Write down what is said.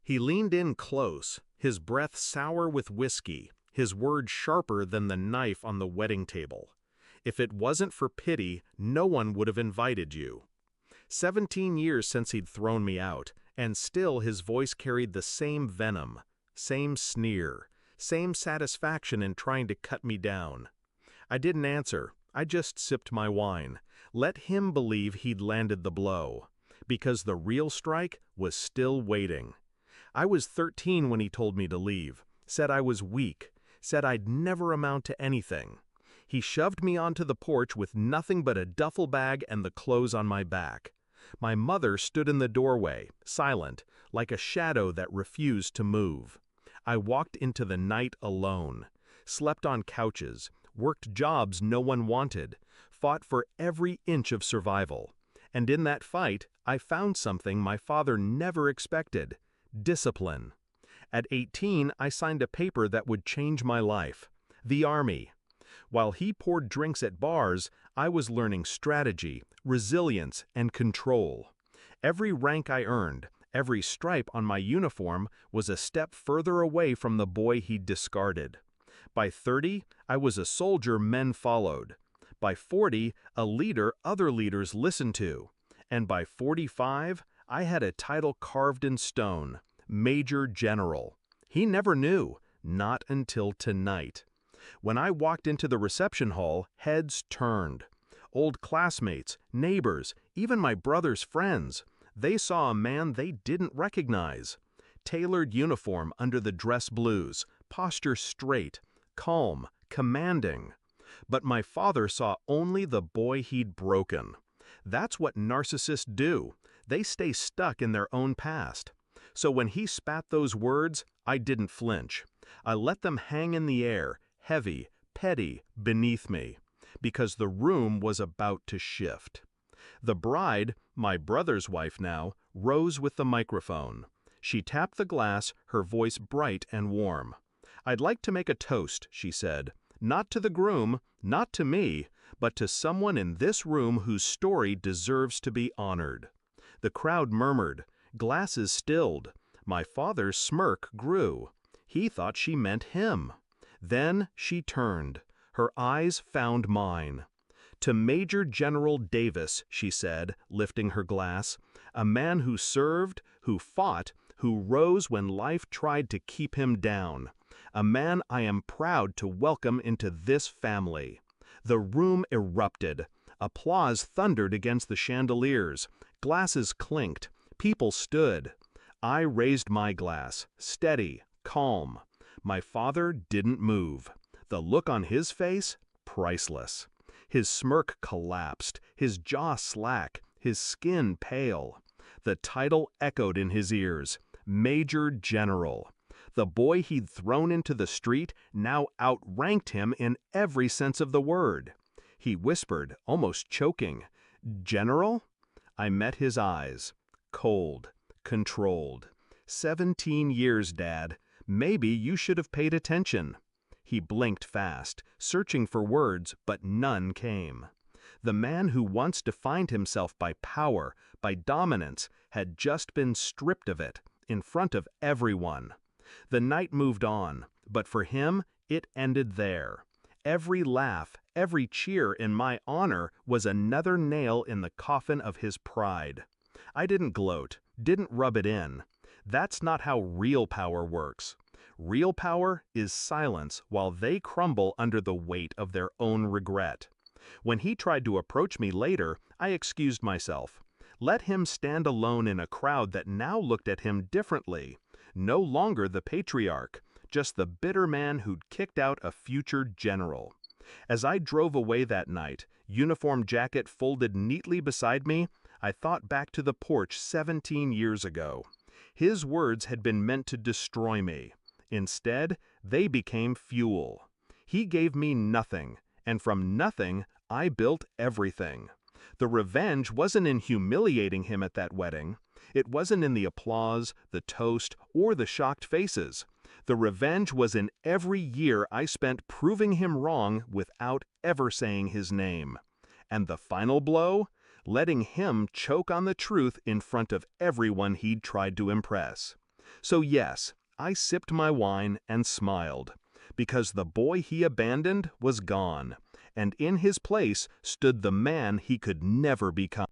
He leaned in close, his breath sour with whiskey, his words sharper than the knife on the wedding table. If it wasn't for pity, no one would have invited you. 17 years since he'd thrown me out, and still his voice carried the same venom, same sneer, same satisfaction in trying to cut me down. I didn't answer, I just sipped my wine. Let him believe he'd landed the blow, because the real strike was still waiting. I was 13 when he told me to leave, said I was weak, said I'd never amount to anything. He shoved me onto the porch with nothing but a duffel bag and the clothes on my back. My mother stood in the doorway, silent, like a shadow that refused to move. I walked into the night alone, slept on couches, worked jobs no one wanted, fought for every inch of survival. And in that fight, I found something my father never expected: discipline. At 18, I signed a paper that would change my life: the Army. While he poured drinks at bars, I was learning strategy, resilience, and control. Every rank I earned, every stripe on my uniform was a step further away from the boy he'd discarded. By 30, I was a soldier men followed. By 40, a leader other leaders listened to. And by 45, I had a title carved in stone: Major General. He never knew, not until tonight. When I walked into the reception hall, heads turned. Old classmates, neighbors, even my brother's friends, they saw a man they didn't recognize. Tailored uniform under the dress blues, posture straight, calm, commanding. But my father saw only the boy he'd broken. That's what narcissists do. They stay stuck in their own past. So when he spat those words, I didn't flinch. I let them hang in the air, heavy, petty, beneath me, because the room was about to shift. The bride, my brother's wife now, rose with the microphone. She tapped the glass, her voice bright and warm. "I'd like to make a toast," she said. "Not to the groom, not to me, but to someone in this room whose story deserves to be honored." The crowd murmured. Glasses stilled. My father's smirk grew. He thought she meant him. Then she turned. Her eyes found mine. "To Major General Davis," she said, lifting her glass, "a man who served, who fought, who rose when life tried to keep him down. A man I am proud to welcome into this family." The room erupted. Applause thundered against the chandeliers. Glasses clinked. People stood. I raised my glass, steady, calm. My father didn't move. The look on his face, priceless. His smirk collapsed, his jaw slack, his skin pale. The title echoed in his ears: Major General. The boy he'd thrown into the street now outranked him in every sense of the word. He whispered, almost choking, "General?" I met his eyes. Cold, controlled. 17 years, Dad. Maybe you should have paid attention. He blinked fast, searching for words, but none came. The man who once defined himself by power, by dominance, had just been stripped of it, in front of everyone. The night moved on, but for him, it ended there. Every laugh, every cheer in my honor was another nail in the coffin of his pride. I didn't gloat, didn't rub it in. That's not how real power works. Real power is silence while they crumble under the weight of their own regret. When he tried to approach me later, I excused myself. Let him stand alone in a crowd that now looked at him differently. No longer the patriarch, just the bitter man who'd kicked out a future general. As I drove away that night, uniform jacket folded neatly beside me, I thought back to the porch 17 years ago. His words had been meant to destroy me. Instead, they became fuel. He gave me nothing, and from nothing, I built everything. The revenge wasn't in humiliating him at that wedding. It wasn't in the applause, the toast, or the shocked faces. The revenge was in every year I spent proving him wrong without ever saying his name. And the final blow? Letting him choke on the truth in front of everyone he'd tried to impress. So yes, I sipped my wine and smiled, because the boy he abandoned was gone, and in his place stood the man he could never become.